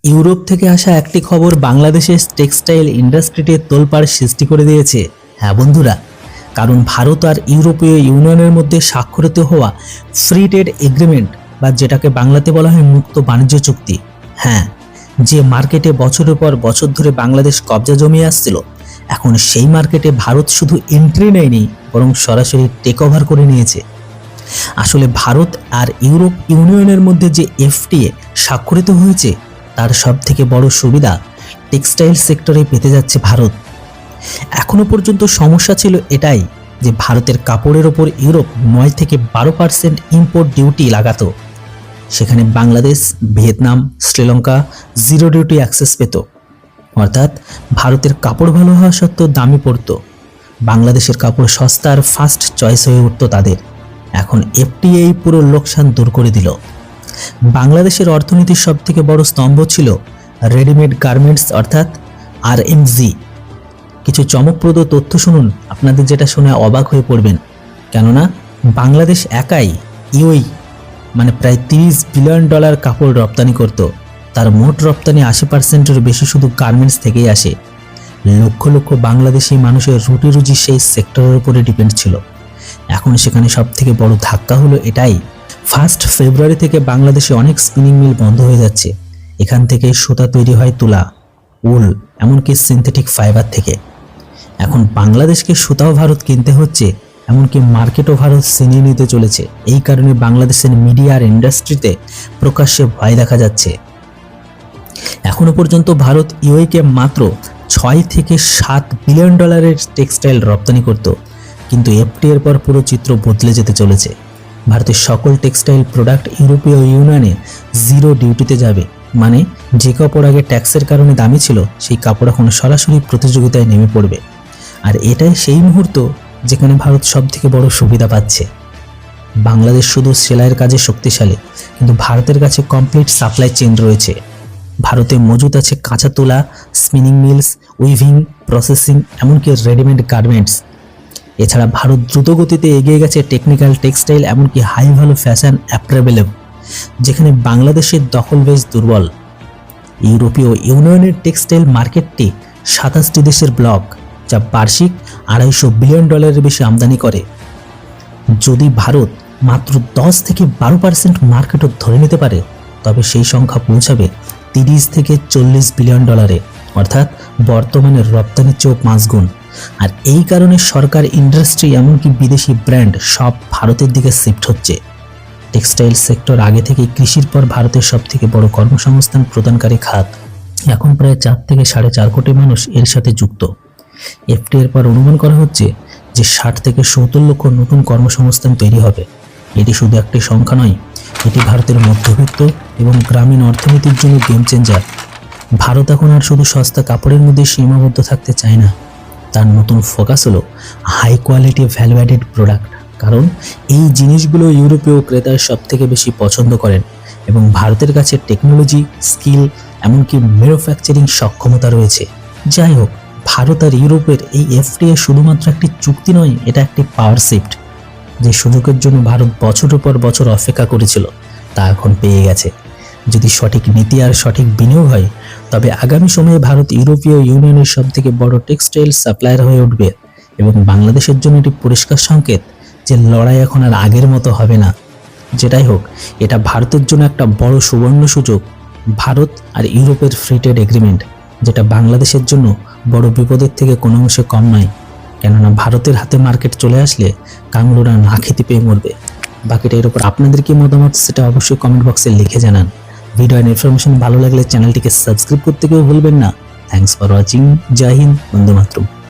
Europe থেকে আসা একটি খবর বাংলাদেশের টেক্সটাইল ইন্ডাস্ট্রিতে তোলপাড় সৃষ্টি করে দিয়েছে। হ্যাঁ বন্ধুরা, কারণ ভারত আর ইউরোপীয় ইউনিয়নের মধ্যে স্বাক্ষরিত হওয়া ফ্রি ট্রেড এগ্রিমেন্ট বা যেটাকে বাংলাতে বলা হয় মুক্ত বাণিজ্য চুক্তি, হ্যাঁ, যে মার্কেটে বছরের পর বছর ধরে বাংলাদেশ কবজা জমিয়ে আসছিল, এখন সেই মার্কেটে ভারত শুধু এন্ট্রি নেয়নি, বরং সরাসরি টেক ওভার করে নিয়েছে। আসলে ভারত আর ইউরোপ ইউনিয়নের মধ্যে যে এফটিএ স্বাক্ষরিত হয়েছে, তার সব থেকে বড় সুবিধা টেক্সটাইল সেক্টরে পেতে যাচ্ছে ভারত। এখনো পর্যন্ত সমস্যা ছিল এটাই যে ভারতের কাপড়ের ওপর ইউরোপ 9 থেকে 12% ইম্পোর্ট ডিউটি লাগাতো, সেখানে Bangladesh, Vietnam, Sri Lanka zero duty access পেত। অর্থাৎ ভারতের কাপড় ভালো হওয়া সত্ত্বেও দামি পড়তো, বাংলাদেশের কাপড় সস্তা আর ফার্স্ট চয়েস হয়ে উঠত তাদের। এখন এফটিএ পুরো লোকসান দূর করে দিল। বাংলাদেশের অর্থনীতির সব থেকে বড় স্তম্ভ ছিল রেডিমেড গার্মেন্টস অর্থাৎ আরএমজি। কিছু চমকপ্রদ তথ্য শুনুন, আপনাদের যেটা শুনে অবাক হয়ে পড়বেন। কেননা বাংলাদেশ একাই ইউই মানে প্রায় $30 বিলিয়ন কাপড় রপ্তানি করত। তার মোট রপ্তানি 80%-এর বেশি শুধু গার্মেন্টস থেকেই আসে। লক্ষ লক্ষ বাংলাদেশি মানুষের রুটি রুজি সেই সেক্টরের উপরে ডিপেন্ড ছিল। এখন সেখানে সব থেকে বড় ধাক্কা হলো এটাই, 1 ফেব্রুয়ারি থেকে বাংলাদেশে অনেক স্পিনিং মিল বন্ধ হয়ে যাচ্ছে। এখান থেকে সুতা তৈরি হয় তুলা, উল, এমনকি সিনথেটিক ফাইবার থেকে। এখন বাংলাদেশকে সুতাও ভারত কিনতে হচ্ছে, এমনকি মার্কেটও ভারত ছিনিয়ে নিতে চলেছে। এই কারণে বাংলাদেশের মিডিয়া আর ইন্ডাস্ট্রিতে প্রকাশ্যে ভয় দেখা যাচ্ছে। এখনো পর্যন্ত ভারত ইউএকে মাত্র 6 থেকে 7 বিলিয়ন ডলারের টেক্সটাইল রপ্তানি করত, কিন্তু এফটিএর পর পুরো চিত্র বদলে যেতে চলেছে। ভারতের সকল টেক্সটাইল প্রোডাক্ট ইউরোপীয় ইউনিয়নে জিরো ডিউটিতে যাবে, মানে যে কাপড় আগে ট্যাক্সের কারণে দামি ছিল, সেই কাপড় এখন সরাসরি প্রতিযোগিতায় নেমে পড়বে। আর এটাই সেই মুহূর্ত যেখানে ভারত সব থেকে বড় সুবিধা পাচ্ছে। বাংলাদেশ শুধু সেলাইয়ের কাজে শক্তিশালী, কিন্তু ভারতের কাছে কমপ্লিট সাপ্লাই চেইন রয়েছে। ভারতে মজুদ আছে কাঁচা তুলা, স্পিনিং মিলস, উইভিং, প্রসেসিং, এমনকি রেডিমেড গার্মেন্টস। এছাড়া ভারত দ্রুত গতিতে এগিয়ে গেছে টেকনিক্যাল টেক্সটাইল, এমনকি হাই ভ্যালু ফ্যাশন অ্যাপারেলেও, যেখানে বাংলাদেশের দখল বেশ দুর্বল। ইউরোপীয় ইউনিয়নের টেক্সটাইল মার্কেটটি 27টি দেশের ব্লক, যা বার্ষিক $250 বিলিয়ন বেশি আমদানি করে। যদি ভারত মাত্র 10 থেকে 12% মার্কেটও ধরে নিতে পারে, তবে সেই সংখ্যা পৌঁছাবে 30 থেকে $40 বিলিয়ন, অর্থাৎ বর্তমানের রপ্তানির চেয়েও 5 গুণ। আর এই কারণে সরকার, ইন্ডাস্ট্রি, এমনকি বিদেশি ব্র্যান্ড সব ভারতের দিকে শিফট হচ্ছে। টেক্সটাইল সেক্টর আগে থেকেই কৃষির পর ভারতের সব থেকে বড় কর্মসংস্থান প্রদানকারী খাত। এখন প্রায় 4 থেকে 4.5 কোটি মানুষ এর সাথে যুক্ত। এফটিএর পর অনুমান করা হচ্ছে যে 60 থেকে 70 লক্ষ নতুন কর্মসংস্থান তৈরি হবে। এটি শুধু একটি সংখ্যা নয়, এটি ভারতের মধ্যবিত্ত এবং গ্রামীণ অর্থনীতির জন্য গেম চেঞ্জার। ভারত এখন আর শুধু সস্তা কাপড়ের মধ্যে সীমাবদ্ধ থাকতে চায় না, তার নতুন ফোকাস হলো high quality value added product. কারণ এই জিনিসগুলো ইউরোপীয় ক্রেতার সব থেকে বেশি পছন্দ করেন এবং ভারতের কাছে টেকনোলজি, স্কিল, এমনকি ম্যানুফ্যাকচারিং সক্ষমতা রয়েছে। যাই হোক, ভারত আর ইউরোপের এই এফটিএ শুধুমাত্র একটি চুক্তি নয়, এটা একটি পাওয়ার শিফট। যে সুযোগের জন্য ভারত বছরের পর বছর অপেক্ষা করেছিল, তা এখন পেয়ে গেছে। যদি সঠিক নীতি আর সঠিক বিনিয়োগ হয়, তবে আগামী সময়ে ভারত ইউরোপীয় ইউনিয়নের সব থেকে বড় টেক্সটাইল সাপ্লায়ার হয়ে উঠবে। এবং বাংলাদেশের জন্য এটি পরিষ্কার সংকেত যে লড়াই এখন আর আগের মতো হবে না। যেটাই হোক, এটা ভারতের জন্য একটা বড় সুবর্ণ সুযোগ। ভারত আর ইউরোপের ফ্রি ট্রেড এগ্রিমেন্ট, যেটা বাংলাদেশের জন্য বড় বিপদের থেকে কোনো অংশে কম নয়। কেননা ভারতের হাতে মার্কেট চলে আসলে কাঙ্গুরুরা না খেতে পেয়ে মরবে। বাকিটা এর উপর আপনাদের কি মতামত, সেটা অবশ্যই কমেন্ট বক্সে লিখে জানান। ভিডিও আর ইনফরমেশন ভালো লাগলে চ্যানেলটিকে সাবস্ক্রাইব করতে কেউ ভুলবেন না। Thanks for watching. জয় হিন্দ, বন্দে মাতরম।